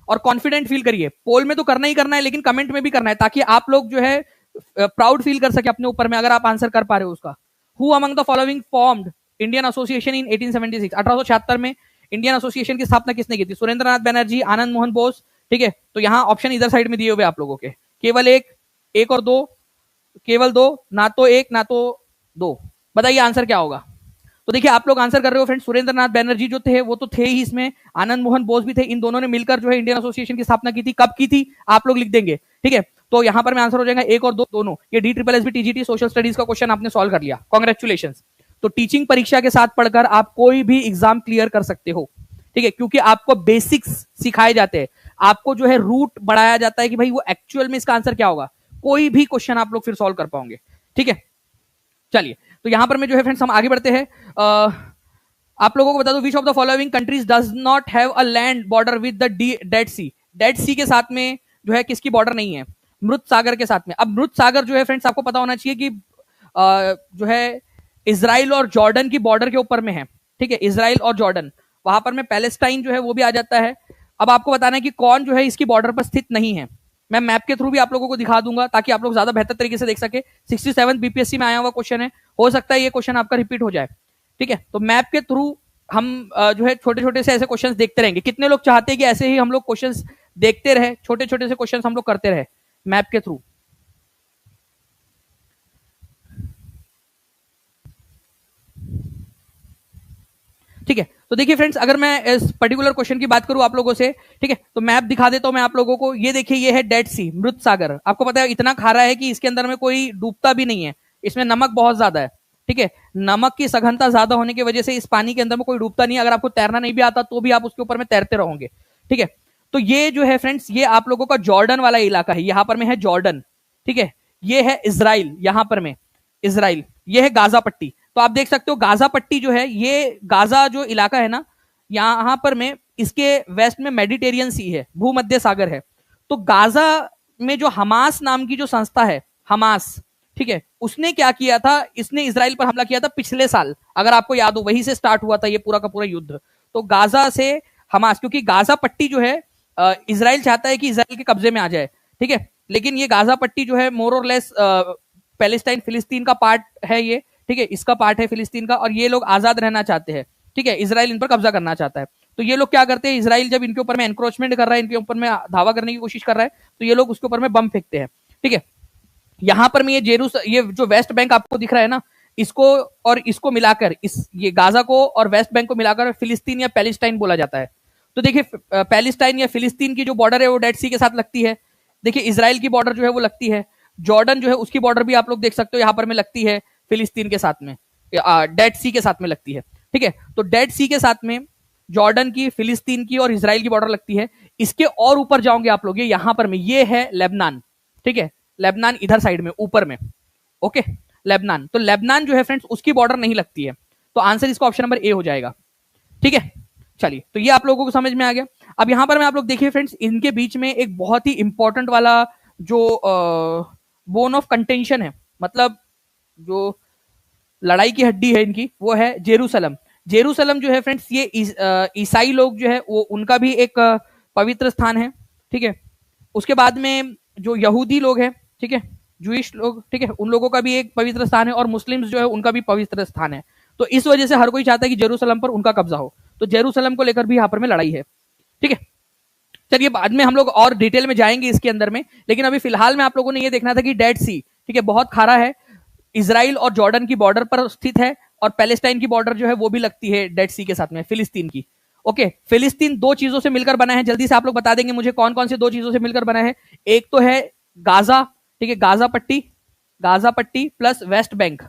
और कॉन्फिडेंट फील करिए। पोल में तो करना ही करना है, लेकिन कमेंट में भी करना है, ताकि आप लोग जो है प्राउड फील कर सके अपने ऊपर में, अगर आप आंसर कर पा रहे हो उसका। Who among the following formed Indian Association in 1876? 1876 में इंडियन एसोसिएशन की स्थापना किसने की थी? सुरेंद्रनाथ बैनर्जी, आनंद मोहन बोस। ठीक है, तो यहां ऑप्शन इधर साइड में दिए हुए आप लोगों के, केवल एक और दो, केवल दो, ना तो एक ना तो दो। बताइए आंसर क्या होगा? तो देखिए आप लोग आंसर कर रहे हो फ्रेंड्स, सुरेंद्रनाथ बैनर्जी जो थे वो तो थे ही इसमें, आनंद मोहन बोस भी थे। इन दोनों ने मिलकर जो है इंडियन एसोसिएशन की स्थापना की थी। कब की थी आप लोग लिख देंगे। ठीक है, तो यहां पर मैं आंसर हो जाएगा एक और दो, दोनों। ये DSSB TGT सोशल स्टडीज का क्वेश्चन आपने सॉल्व कर लिया, कॉन्ग्रेचुलेशन। तो टीचिंग परीक्षा के साथ पढ़कर आप कोई भी एग्जाम क्लियर कर सकते हो। ठीक है, क्योंकि आपको बेसिक्स सिखाए जाते हैं, आपको जो है रूट बढ़ाया जाता है कि भाई वो एक्चुअल में इसका आंसर क्या होगा। कोई भी क्वेश्चन आप लोग फिर सॉल्व कर पाओगे। ठीक है, चलिए तो यहां पर मैं जो है फ्रेंड्स हम आगे बढ़ते हैं। आप लोगों को बता दूं, which of the following countries does not have a land border with the Dead Sea? Dead Sea के साथ में जो है किसकी बॉर्डर नहीं है? मृत सागर के साथ में। अब मृत सागर जो है फ्रेंड्स आपको पता होना चाहिए कि जो है इजराइल और जॉर्डन की बॉर्डर के ऊपर में है। ठीक है, इजराइल और जॉर्डन, वहां पर में पैलेस्टाइन जो है वो भी आ जाता है। अब आपको बताना है कि कौन जो है इसकी बॉर्डर पर स्थित नहीं है। मैं मैप के थ्रू भी आप लोगों को दिखा दूंगा ताकि आप लोग ज्यादा बेहतर तरीके से देख सके। 67 BPSC में आया हुआ क्वेश्चन है, हो सकता है ये क्वेश्चन आपका रिपीट हो जाए। ठीक है, तो मैप के थ्रू हम जो है छोटे छोटे से ऐसे क्वेश्चंस देखते रहेंगे। कितने लोग चाहते हैं कि ऐसे ही हम लोग क्वेश्चंस देखते रहे, छोटे छोटे से क्वेश्चंस हम लोग करते रहे मैप के थ्रू? ठीक है, तो देखिए फ्रेंड्स, अगर मैं इस पर्टिकुलर क्वेश्चन की बात करूं आप लोगों से, ठीक है, तो मैप दिखा देता हूं मैं आप लोगों को। ये देखिए, ये है डेड सी, मृत सागर। आपको पता है इतना खारा है कि इसके अंदर में कोई डूबता भी नहीं है, इसमें नमक बहुत ज्यादा है। ठीक है, नमक की सघनता ज्यादा होने की वजह से इस पानी के अंदर में कोई डूबता नहीं है। अगर आपको तैरना नहीं भी आता तो भी आप उसके ऊपर में तैरते रहोगे। ठीक है, तो ये जो है फ्रेंड्स, ये आप लोगों का जॉर्डन वाला इलाका है, यहां पर में है जॉर्डन। ठीक है, ये है इजराइल, यहां पर में इजराइल, ये है गाजा पट्टी। तो आप देख सकते हो गाजा पट्टी जो है, ये गाजा जो इलाका है ना, यहां पर में इसके वेस्ट में मेडिटेरियन सी है, भूमध्य सागर है। तो गाजा में जो हमास नाम की जो संस्था है, हमास, ठीक है, उसने क्या किया था, इसने इसराइल पर हमला किया था पिछले साल, अगर आपको याद हो, वहीं से स्टार्ट हुआ था ये पूरा का पूरा युद्ध। तो गाजा से हमास, क्योंकि गाजा पट्टी जो है इसराइल चाहता है कि इसराइल के कब्जे में आ जाए। ठीक है, लेकिन ये गाजा पट्टी जो है मोर और लेस पैलेस्टाइन फिलिस्तीन का पार्ट है ये। ठीक है, इसका पार्ट है फिलिस्तीन का, और ये लोग आजाद रहना चाहते हैं। ठीक है, इसराइल इन पर कब्जा करना चाहता है। तो ये लोग क्या करते हैं, इसराइल जब इनके ऊपर में एनक्रोचमेंट कर रहा है, इनके ऊपर में धावा करने की कोशिश कर रहा है, तो ये लोग उसके ऊपर में बम फेंकते हैं। ठीक है, यहां पर में ये जो वेस्ट बैंक आपको दिख रहा है ना, इसको और इसको मिलाकर, ये गाजा को और वेस्ट बैंक को मिलाकर फिलिस्तीन या पैलेस्टाइन बोला जाता है। तो देखिए, पैलेस्टाइन या फिलिस्तीन की जो बॉर्डर है वो डेड सी के साथ लगती है। देखिए, इसराइल की बॉर्डर जो है वो लगती है, जॉर्डन जो है उसकी बॉर्डर भी आप लोग देख सकते हो यहां पर में लगती है फिलिस्तीन के साथ में, डेड सी के साथ में लगती है। ठीक है, तो डेड सी के साथ में जॉर्डन की, फिलिस्तीन की और इसराइल की बॉर्डर लगती है। इसके और ऊपर जाओगे आप लोग, ये यहां पर में ये है लेबनान। ठीक है, लेबनान इधर साइड में ऊपर में, ओके, लेबनान। तो लेबनान जो है फ्रेंड्स, उसकी बॉर्डर नहीं लगती है। तो आंसर इसका ऑप्शन नंबर ए हो जाएगा। ठीक है, चलिए, तो ये आप लोगों को समझ में आ गया। अब यहां पर में आप लोग देखिए फ्रेंड्स, इनके बीच में एक बहुत ही इंपॉर्टेंट वाला जो बोन ऑफ कंटेंशन है, मतलब जो लड़ाई की हड्डी है इनकी, वो है जेरूसलम। जेरूसलम जो है फ्रेंड्स, ये ईसाई लोग जो है वो, उनका भी एक पवित्र स्थान है। ठीक है, उसके बाद में जो यहूदी लोग हैं, ठीक है, जूइश लोग, ठीक है, उन लोगों का भी एक पवित्र स्थान है, और मुस्लिम्स जो है उनका भी पवित्र स्थान है। तो इस वजह से हर कोई चाहता है कि जेरूसलम पर उनका कब्जा हो। तो जेरूसलम को लेकर भी यहाँ पर में लड़ाई है। ठीक है, चलिए, बाद में हम लोग और डिटेल में जाएंगे इसके अंदर में, लेकिन अभी फिलहाल में आप लोगों ने ये देखना था कि डेड सी, ठीक है, बहुत खारा है, इसराइल और जॉर्डन की बॉर्डर पर स्थित है, और पैलेस्टाइन की बॉर्डर जो है वो भी लगती है डेड सी के साथ में, फिलिस्तीन की। ओके, फिलिस्तीन दो चीजों से मिलकर बना है, जल्दी से आप लोग बता देंगे मुझे कौन कौन से दो चीजों से मिलकर बना है। एक तो है गाजा, ठीक है, गाजा पट्टी plus West Bank,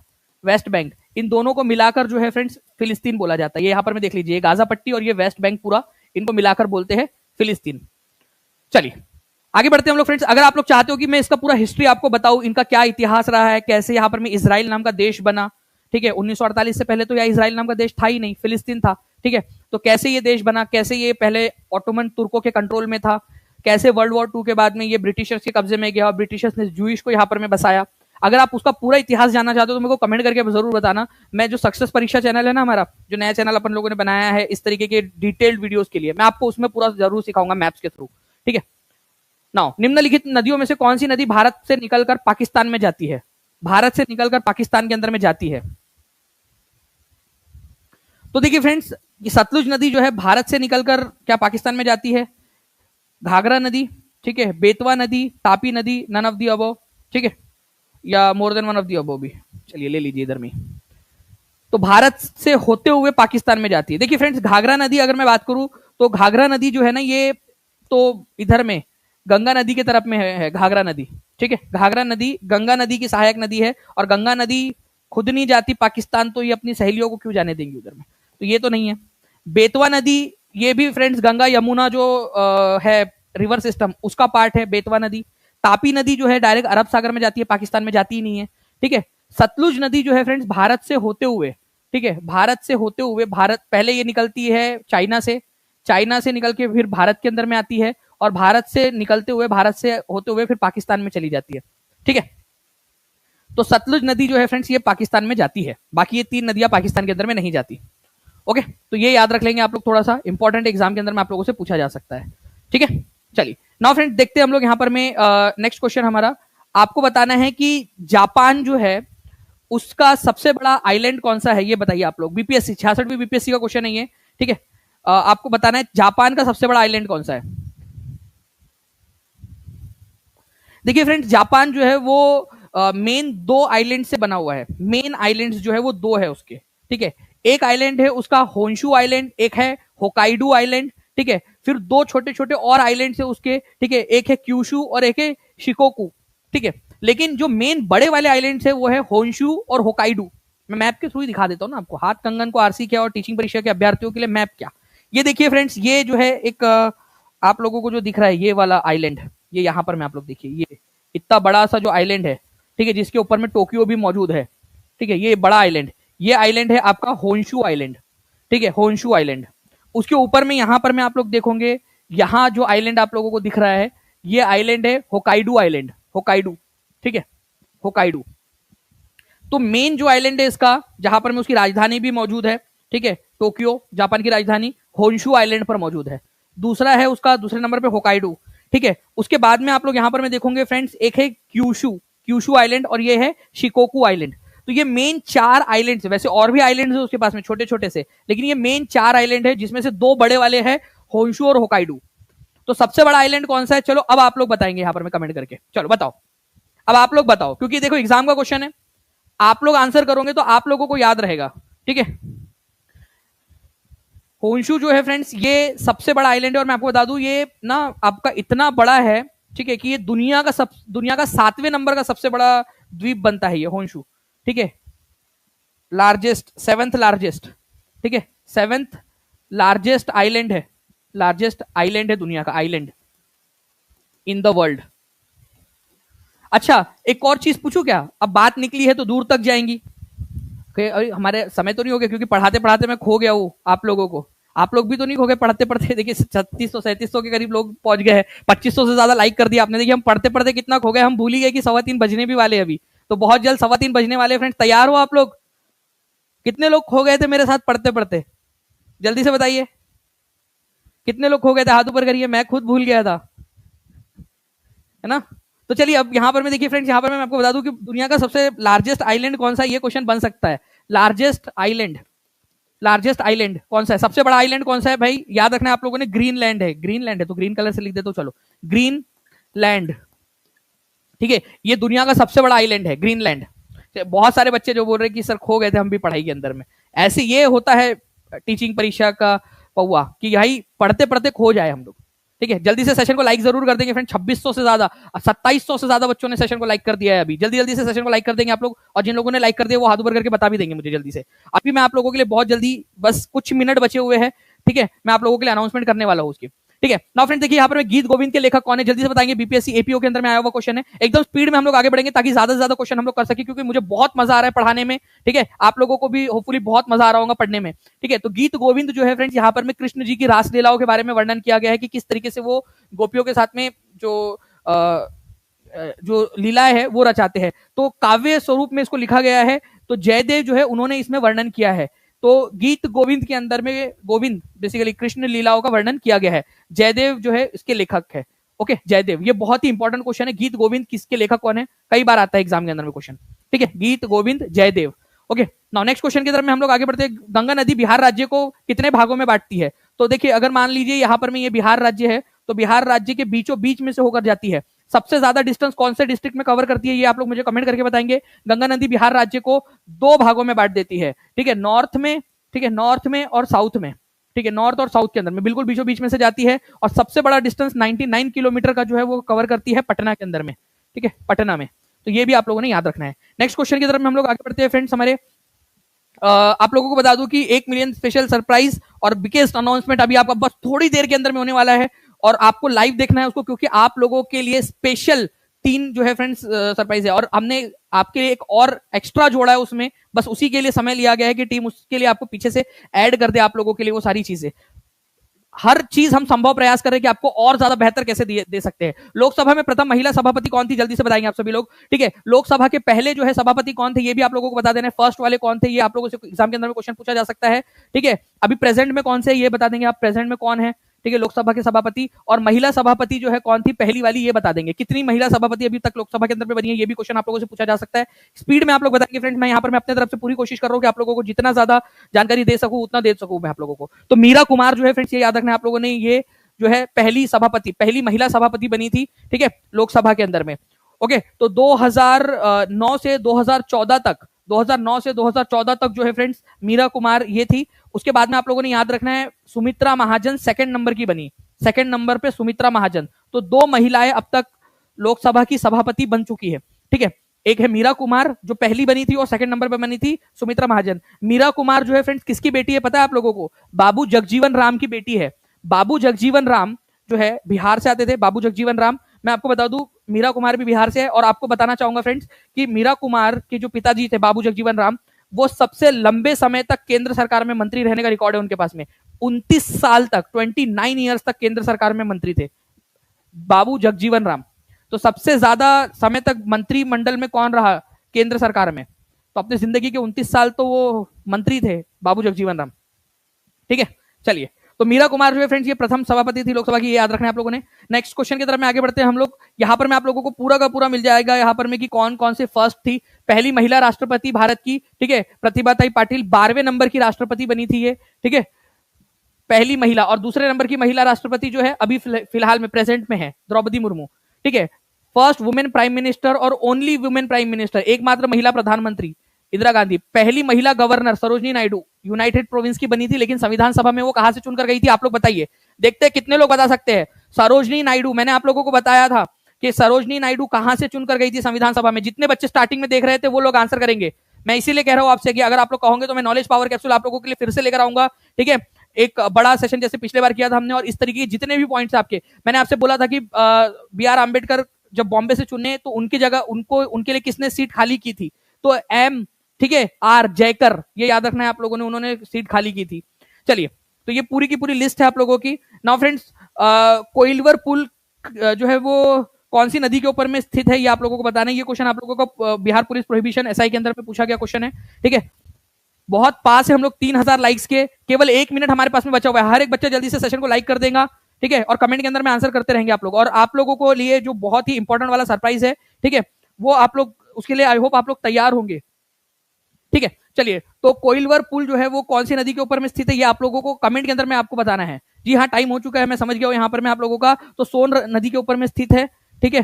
West Bank, इन दोनों को मिलाकर जो है फ्रेंड्स फिलिस्तीन बोला जाता है। ये यहां पर में देख लीजिए, गाजा पट्टी और ये वेस्ट बैंक पूरा, इनको मिलाकर बोलते हैं फिलिस्तीन। चलिए, आगे बढ़ते हैं हम लोग फ्रेंड्स। अगर आप लोग चाहते हो कि मैं इसका पूरा हिस्ट्री आपको बताऊं, इनका क्या इतिहास रहा है, कैसे यहां पर में इसराइल नाम का देश बना, ठीक है, 1948 से पहले तो यह इसराइल नाम का देश था ही नहीं, फिलिस्तीन था। ठीक है, तो कैसे ये देश बना, कैसे ये पहले ऑटोमन तुर्कों के कंट्रोल में था, कैसे वर्ल्ड वॉर 2 के बाद में ये ब्रिटिशर्स के कब्जे में गया और ब्रिटिशर्स ने जूइश को यहां पर में बसाया। अगर आप उसका पूरा इतिहास जानना चाहते हो तो मेरे को कमेंट करके जरूर बताना। मैं जो सक्सेस परीक्षा चैनल है ना हमारा, जो नया चैनल अपन लोगों ने बनाया है इस तरीके के डिटेल्ड वीडियोस के लिए, मैं आपको उसमें पूरा जरूर सिखाऊंगा मैप्स के थ्रू। ठीक है, नाउ, निम्नलिखित नदियों में से कौन सी नदी भारत से निकलकर पाकिस्तान में जाती है, भारत से निकलकर पाकिस्तान के अंदर में जाती है? तो देखिए फ्रेंड्स, ये सतलुज नदी जो है भारत से निकलकर क्या पाकिस्तान में जाती है? घाघरा नदी, ठीक है, बेतवा नदी, तापी नदी, नन ऑफ दी अबव, ठीक है, या more than one of the above भी, चलिए ले लीजिए इधर में। तो भारत से होते हुए पाकिस्तान में जाती है। देखिए फ्रेंड्स, घाघरा नदी अगर मैं बात करूं तो घाघरा नदी जो है ना, ये तो इधर में गंगा नदी के तरफ में है घाघरा नदी। ठीक है, घाघरा नदी गंगा नदी की सहायक नदी है, और गंगा नदी खुद नहीं जाती पाकिस्तान, तो ये अपनी सहेलियों को क्यों जाने देंगी उधर में, तो ये तो नहीं है। बेतवा नदी, ये भी फ्रेंड्स गंगा यमुना जो है रिवर सिस्टम, उसका पार्ट है बेतवा नदी। तापी नदी जो है डायरेक्ट अरब सागर में जाती है, पाकिस्तान में जाती ही नहीं है। ठीक है, सतलुज नदी जो है फ्रेंड्स भारत से होते हुए, ठीक है, भारत से होते हुए, भारत पहले ये निकलती है चाइना से, चाइना से निकल के फिर भारत के अंदर में आती है, और भारत से निकलते हुए, भारत से होते हुए फिर पाकिस्तान में चली जाती है। ठीक है, तो सतलुज नदी जो है फ्रेंड्स ये पाकिस्तान में जाती है, बाकी ये तीन नदियां पाकिस्तान के अंदर में नहीं जाती। ओके, तो ये याद रख लेंगे आप लोग, थोड़ा सा इंपॉर्टेंट एग्जाम के अंदर में आप लोगों से पूछा जा सकता है। ठीक है, चलिए, नाउ फ्रेंड्स देखते हैं हम लोग यहां पर में नेक्स्ट क्वेश्चन हमारा। आपको बताना है कि जापान जो है उसका सबसे बड़ा आइलैंड कौन सा है ये बताइए आप लोग। बीपीएससी 66 भी बीपीएससी का क्वेश्चन नहीं है, ठीक है। आपको बताना है जापान का सबसे बड़ा आइलैंड कौन सा है। देखिए फ्रेंड्स, जापान जो है वो मेन दो आइलैंड से बना हुआ है। मेन आइलैंड्स जो है वो दो है उसके, ठीक है। एक आइलैंड है उसका होन्शु आइलैंड, एक है होकाइडो आइलैंड, ठीक है। फिर दो छोटे छोटे और आइलैंड है उसके, ठीक है। एक है क्यूशु और एक है शिकोकू, ठीक है। लेकिन जो मेन बड़े वाले आइलैंड है वो है होन्शु और होकाइडो। मैं मैप के थ्रू ही दिखा देता हूँ ना आपको, हाथ कंगन को आरसी क्या और टीचिंग परीक्षा के अभ्यर्थियों के लिए मैप क्या। ये देखिए फ्रेंड्स, ये जो है एक आप लोगों को जो दिख रहा है ये वाला आइलैंड, ये यहाँ पर मैं आप लोग देखिए, ये इतना बड़ा सा जो आइलैंड है, ठीक है, जिसके ऊपर में टोक्यो भी मौजूद है, ठीक है। ये बड़ा आइलैंड, ये आइलैंड है आपका होन्शु आइलैंड, ठीक है, होन्शु आइलैंड। उसके ऊपर में यहाँ पर में आप लोग देखोगे, यहाँ जो आइलैंड आप लोगों को दिख रहा है ये आइलैंड है होकाइडो आइलैंड, होकाइडो, ठीक है, होकाइडो। तो मेन जो आइलैंड है इसका, जहां पर में उसकी राजधानी भी मौजूद है, ठीक है, टोक्यो जापान की राजधानी, होन्शु आइलैंड पर मौजूद है। दूसरा है उसका दूसरे नंबर पे होकाइडो, ठीक है। उसके बाद में आप लोग यहां पर में देखोगे फ्रेंड्स, एक है क्यूशु, क्यूशु आइलैंड, और ये है शिकोकू आइलैंड। तो ये मेन चार आइलैंड है। वैसे और भी आइलैंड है उसके पास में छोटे छोटे से, लेकिन ये मेन चार आइलैंड है जिसमें से दो बड़े वाले हैं होन्शु और होकाइडो। तो सबसे बड़ा आइलैंड कौन सा है, चलो अब आप लोग बताएंगे यहां पर में कमेंट करके। चलो बताओ, अब आप लोग बताओ, क्योंकि देखो एग्जाम का क्वेश्चन है, आप लोग आंसर करोगे तो आप लोगों को याद रहेगा, ठीक है। होन्शु जो है फ्रेंड्स ये सबसे बड़ा आइलैंड है, और मैं आपको बता दूं ये ना आपका इतना बड़ा है, ठीक है, कि ये दुनिया का 7वें नंबर का सबसे बड़ा द्वीप बनता है ये होन्शु, ठीक है। लार्जेस्ट, 7th लार्जेस्ट, ठीक है, 7th लार्जेस्ट आइलैंड है, लार्जेस्ट आइलैंड है दुनिया का, आइलैंड इन द वर्ल्ड। अच्छा एक और चीज पूछूं क्या, अब बात निकली है तो दूर तक जाएंगी। अरे हमारे समय तो नहीं हो गया, क्योंकि पढ़ाते पढ़ाते मैं खो गया हूँ आप लोगों को। आप लोग भी तो नहीं खो गए पढ़ते पढ़ते। देखिए 3600 के करीब लोग पहुंच गए हैं, 2500 से ज्यादा लाइक कर दिया आपने। देखिए हम पढ़ते पढ़ते कितना खो गए, हम भूल ही गए कि 3:15 बजने भी वाले अभी। तो बहुत जल्द 3:15 बजने वाले। फ्रेंड्स तैयार हो आप लोग? कितने लोग खो गए थे मेरे साथ पढ़ते पढ़ते, जल्दी से बताइए। कितने लोग खो गए थे, हाथ ऊपर करिए, मैं खुद भूल गया था, है ना। तो चलिए अब यहाँ पर मैं देखिए फ्रेंड्स, यहाँ पर मैं आपको बता दूं कि दुनिया का सबसे लार्जेस्ट आइलैंड कौन सा है, ये क्वेश्चन बन सकता है। लार्जेस्ट आइलैंड, लार्जेस्ट आइलैंड कौन सा है, सबसे बड़ा आइलैंड कौन सा है भाई, याद रखना आप लोगों ने, ग्रीनलैंड है। ग्रीनलैंड है तो ग्रीन कलर से लिख देते हो, चलो ग्रीनलैंड, ठीक है। ये दुनिया का सबसे बड़ा आइलैंड है ग्रीनलैंड। बहुत सारे बच्चे जो बोल रहे हैं कि सर खो गए थे हम भी पढ़ाई के अंदर में, ऐसे ये होता है टीचिंग परीक्षा का पौआ, कि भाई पढ़ते पढ़ते खो जाए हम लोग, ठीक है। जल्दी से सेशन को लाइक जरूर कर देंगे फ्रेंड, 2600 से ज्यादा, 2700 से ज्यादा बच्चों ने सेशन को लाइक कर दिया है अभी। जल्दी जल्दी से सेशन को लाइक कर देंगे आप लोग, और जिन लोगों ने लाइक कर दिया वो हाथ ऊपर करके बता भी देंगे मुझे जल्दी से। अभी मैं आप लोगों के लिए बहुत जल्दी, बस कुछ मिनट बचे हुए हैं, ठीक है, मैं आप लोगों के लिए अनाउंसमेंट करने वाला हूँ उसकी, ठीक है। नाउ फ्रेंड देखिए यहाँ पर गीत गोविंद के लेखक कौन है, जल्दी से बताएंगे। बीपीएससी एपीओ के अंदर में आया हुआ क्वेश्चन है, एकदम स्पीड में हम लोग आगे बढ़ेंगे ताकि ज्यादा से ज्यादा क्वेश्चन हम लोग कर सके, क्योंकि मुझे बहुत मजा आ रहा है पढ़ाने में, ठीक है। आप लोगों को भी होपफुली बहुत मजा आ रहा होगा पढ़ने में, ठीक है। तो गीत गोविंद जो है फ्रेंड्स, यहाँ पर में कृष्ण जी की रासलीलाओं के बारे में वर्णन किया गया है कि किस तरीके से वो गोपियों के साथ में जो लीलाएं है वो रचाते हैं। तो काव्य स्वरूप में इसको लिखा गया है, तो जयदेव जो है उन्होंने इसमें वर्णन किया है। तो गीत गोविंद के अंदर में गोविंद बेसिकली कृष्ण लीलाओं का वर्णन किया गया है। जयदेव जो है इसके लेखक है, ओके, जयदेव। ये बहुत ही इंपॉर्टेंट क्वेश्चन है, गीत गोविंद किसके लेखक कौन है, कई बार आता है एग्जाम के अंदर में क्वेश्चन, ठीक है। Geet Govind Jayadev, okay. Now next question की तरफ में हम लोग आगे बढ़ते हैं। गंगा नदी बिहार राज्य को कितने भागों में बांटती है। तो देखिए अगर मान लीजिए यहाँ पर में ये बिहार राज्य है, तो बिहार राज्य के बीचों बीच में से होकर जाती है। सबसे ज्यादा डिस्टेंस कौन से डिस्ट्रिक्ट में कवर करती है, ये आप लोग मुझे कमेंट करके बताएंगे। गंगा नदी बिहार राज्य को दो भागों में बांट देती है, ठीक है, नॉर्थ में, ठीक है, नॉर्थ में और साउथ में, ठीक है, नॉर्थ और साउथ के अंदर में बिल्कुल बीचों बीच में से जाती है। और सबसे बड़ा डिस्टेंस 99 किलोमीटर का जो है वो कवर करती है पटना के अंदर में, ठीक है, पटना में। तो ये भी आप लोगों ने याद रखना है। नेक्स्ट क्वेश्चन की तरफ में हम लोग आगे बढ़ते हैं फ्रेंड्स। हमारे आप लोगों को बता दूं कि 1 मिलियन स्पेशल सरप्राइज और बिगेस्ट अनाउंसमेंट अभी आपका बस थोड़ी देर के अंदर में होने वाला है, और आपको लाइव देखना है उसको, क्योंकि आप लोगों के लिए स्पेशल 3 जो है फ्रेंड्स सरप्राइज है, और हमने आपके लिए एक और एक्स्ट्रा जोड़ा है उसमें, बस उसी के लिए समय लिया गया है कि टीम उसके लिए आपको पीछे से ऐड कर दे आप लोगों के लिए वो सारी चीजें। हर चीज हम संभव प्रयास कर रहे हैं कि आपको और ज्यादा बेहतर कैसे दे सकते हैं। लोकसभा में प्रथम महिला सभापति कौन थी, जल्दी से बताएंगे आप सभी लोग, ठीक है। लोकसभा के पहले जो है सभापति कौन थे, ये भी आप लोगों को बता देना है। फर्स्ट वाले कौन थे, ये आप लोगों से एग्जाम के अंदर में क्वेश्चन पूछा जा सकता है, ठीक है। अभी प्रेजेंट में कौन से, ये बता देंगे आप, प्रेजेंट में कौन है, ठीक है, लोकसभा के सभापति। और महिला सभापति जो है कौन थी पहली वाली, ये बता देंगे। कितनी महिला सभापति अभी तक लोकसभा के अंदर में बनी है, ये भी क्वेश्चन आप लोगों से पूछा जा सकता है। स्पीड में आप लोग बताएंगे फ्रेंड्स, मैं यहाँ पर मैं अपने तरफ से पूरी कोशिश कर रहा हूँ कि आप लोगों को जितना ज्यादा जानकारी दे सकूं उतना दे सकूं मैं आप लोगों को। तो मीरा कुमार जो है फ्रेंड्स, ये याद रखना आप लोगों ने, ये जो है पहली सभापति, पहली महिला सभापति बनी थी, ठीक है, लोकसभा के अंदर में। ओके, तो 2009 से 2014 तक, 2009 से 2014 तक जो है फ्रेंड्स मीरा कुमार ये थी। उसके बाद में आप लोगों ने याद रखना है सुमित्रा महाजन सेकंड नंबर की बनी, सेकंड नंबर पे सुमित्रा महाजन। तो 2 महिलाएं अब तक लोकसभा की सभापति बन चुकी है, ठीक है। एक है मीरा कुमार जो पहली बनी थी और सेकंड नंबर पे बनी थी सुमित्रा महाजन। मीरा कुमार जो है फ्रेंड्स किसकी बेटी है पता है आप लोगों को? बाबू जगजीवन राम की बेटी है। बाबू जगजीवन राम जो है बिहार से आते थे, बाबू जगजीवन राम। मैं आपको बता दूं मीरा कुमार भी बिहार से है। और आपको बताना चाहूंगा फ्रेंड्स कि मीरा कुमार के जो पिताजी थे बाबू जगजीवन राम, वो सबसे लंबे समय तक केंद्र सरकार में मंत्री रहने का रिकॉर्ड है उनके पास में। 29 साल तक, 29 ईयर्स तक केंद्र सरकार में मंत्री थे बाबू जगजीवन राम। तो सबसे ज्यादा समय तक मंत्रिमंडल में कौन रहा केंद्र सरकार में? तो अपनी जिंदगी के 29 साल तो वो मंत्री थे बाबू जगजीवन राम, ठीक है। चलिए, तो मीरा कुमार जो है फ्रेंड्स ये प्रथम सभापति थी लोकसभा की, ये याद रखना है आप लोगों ने। नेक्स्ट क्वेश्चन की तरफ में आगे बढ़ते हैं हम लोग। यहाँ पर मैं आप लोगों को पूरा का पूरा मिल जाएगा यहाँ पर में कि कौन कौन से फर्स्ट थी। पहली महिला राष्ट्रपति भारत की, ठीक है, प्रतिभाताई पाटिल 12वें नंबर की राष्ट्रपति बनी थी ये, ठीक है, पहली महिला। और दूसरे नंबर की महिला राष्ट्रपति जो है अभी फिलहाल में प्रेजेंट में है द्रौपदी मुर्मू, ठीक है। फर्स्ट वुमेन प्राइम मिनिस्टर और ओनली वुमेन प्राइम मिनिस्टर, एकमात्र महिला प्रधानमंत्री इंदिरा गांधी। पहली महिला governor Sarojini Naidu United province की बनी थी, लेकिन संविधान सभा में वो कहां से चुनकर गई थी आप लोग बताइए। देखते हैं कितने लोग बता सकते हैं। सरोजनी नायडू, मैंने आप लोगों को बताया था कि सरोजनी नायडू कहां से चुनकर गई थी संविधान सभा में। जितने बच्चे स्टार्टिंग में देख रहे थे वो लोग आंसर करेंगे। मैं इसीलिए कह रहा हूं आपसे कि अगर आप लोग कहोगे तो मैं नॉलेज पावर कैप्सूल आप लोगों के लिए फिर से लेकर आऊंगा, ठीक है, एक बड़ा सेशन जैसे पिछले बार किया था हमने। और इस तरीके के जितने भी पॉइंट्स आपके, मैंने आपसे बोला था कि बी.आर. आंबेडकर जब बॉम्बे से चुने तो उनकी जगह उनको, उनके लिए किसने सीट खाली की थी? तो एम, ठीक है, आर जयकर, ये याद रखना है आप लोगों ने, उन्होंने सीट खाली की थी। चलिए, तो ये पूरी की पूरी लिस्ट है आप लोगों की। नाउ फ्रेंड्स, कोइलवर पुल जो है वो कौन सी नदी के ऊपर में स्थित है, ये आप लोगों को बताना है। ये क्वेश्चन आप लोगों का बिहार पुलिस प्रोहिबिशन एसआई के अंदर पे पूछा गया क्वेश्चन है, ठीक है। बहुत पास है हम लोग 3000 लाइक्स के। केवल 1 मिनट हमारे पास में बचा हुआ है। हर एक बच्चा जल्दी से सेशन को लाइक कर देगा, ठीक है, और कमेंट के अंदर में आंसर करते रहेंगे आप लोग। और आप लोगों को लिए जो बहुत ही इंपॉर्टेंट वाला सरप्राइज है, ठीक है, वो आप लोग उसके लिए आई होप आप लोग तैयार होंगे, ठीक है। चलिए, तो कोइलवर पुल जो है वो कौन सी नदी के ऊपर में स्थित है, ये आप लोगों को कमेंट के अंदर में आपको बताना है। जी हाँ, टाइम हो चुका है, मैं समझ गया हूं यहाँ पर मैं आप लोगों का। तो सोन नदी के ऊपर में स्थित है, ठीक है।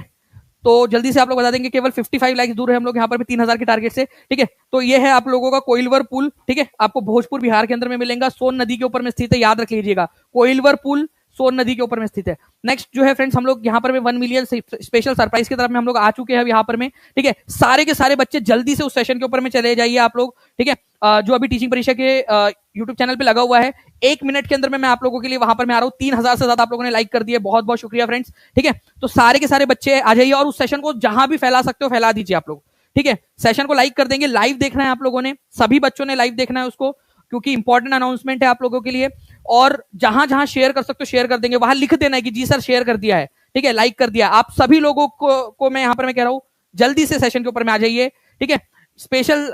तो जल्दी से आप लोग बता देंगे। केवल 55 लाइक्स दूर है हम लोग यहाँ पर भी 3000 के टारगेट से, ठीक है। तो ये है आप लोगों का कोइलवर पुल, ठीक है, आपको भोजपुर बिहार के अंदर में मिलेगा। सोन नदी के ऊपर में स्थित है, याद रख लीजिएगा, कोइलवर पुल सोन नदी के ऊपर में स्थित है। नेक्स्ट जो है फ्रेंड्स, हम लोग यहाँ पर में 1 मिलियन स्पेशल सरप्राइज की तरफ में हम लोग आ चुके हैं यहाँ पर में, ठीक है। सारे के सारे बच्चे जल्दी से उस सेशन के ऊपर में चले जाइए आप लोग, ठीक है, जो अभी टीचिंग परीक्षा के यूट्यूब चैनल पे लगा हुआ है। 1 मिनट के अंदर में मैं आप लोगों के लिए वहां पर मैं आ रहा हूँ। 3000 से ज्यादा आप लोगों ने लाइक कर दिए, बहुत बहुत शुक्रिया फ्रेंड्स, ठीक है। तो सारे के सारे बच्चे आ जाइए और उस सेशन को जहां भी फैला सकते हो फैला दीजिए आप लोग, ठीक है। सेशन को लाइक कर देंगे। लाइव देखना है आप लोगों ने, सभी बच्चों ने लाइव देखना है उसको, क्योंकि इंपॉर्टेंट अनाउंसमेंट है आप लोगों के लिए। और जहां जहां शेयर कर सकते हो शेयर कर देंगे, वहां लिख देना है कि जी सर शेयर कर दिया है, ठीक है, लाइक कर दिया। आप सभी लोगों को मैं यहां पर मैं कह रहा हूं जल्दी से सेशन के ऊपर में आ जाइए, ठीक है। स्पेशल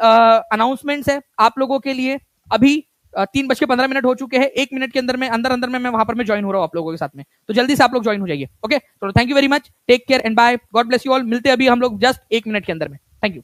अनाउंसमेंट्स है आप लोगों के लिए। अभी 3:15 हो चुके हैं। 1 मिनट के अंदर में अंदर में मैं वहां पर मैं ज्वाइन हो रहा हूं आप लोगों के साथ में। तो जल्दी से आप लोग ज्वाइन हो जाइए, ओके। तो thank you very much, take care and bye, God bless you all. मिलते हैं अभी हम लोग जस्ट 1 मिनट के अंदर में। Thank you.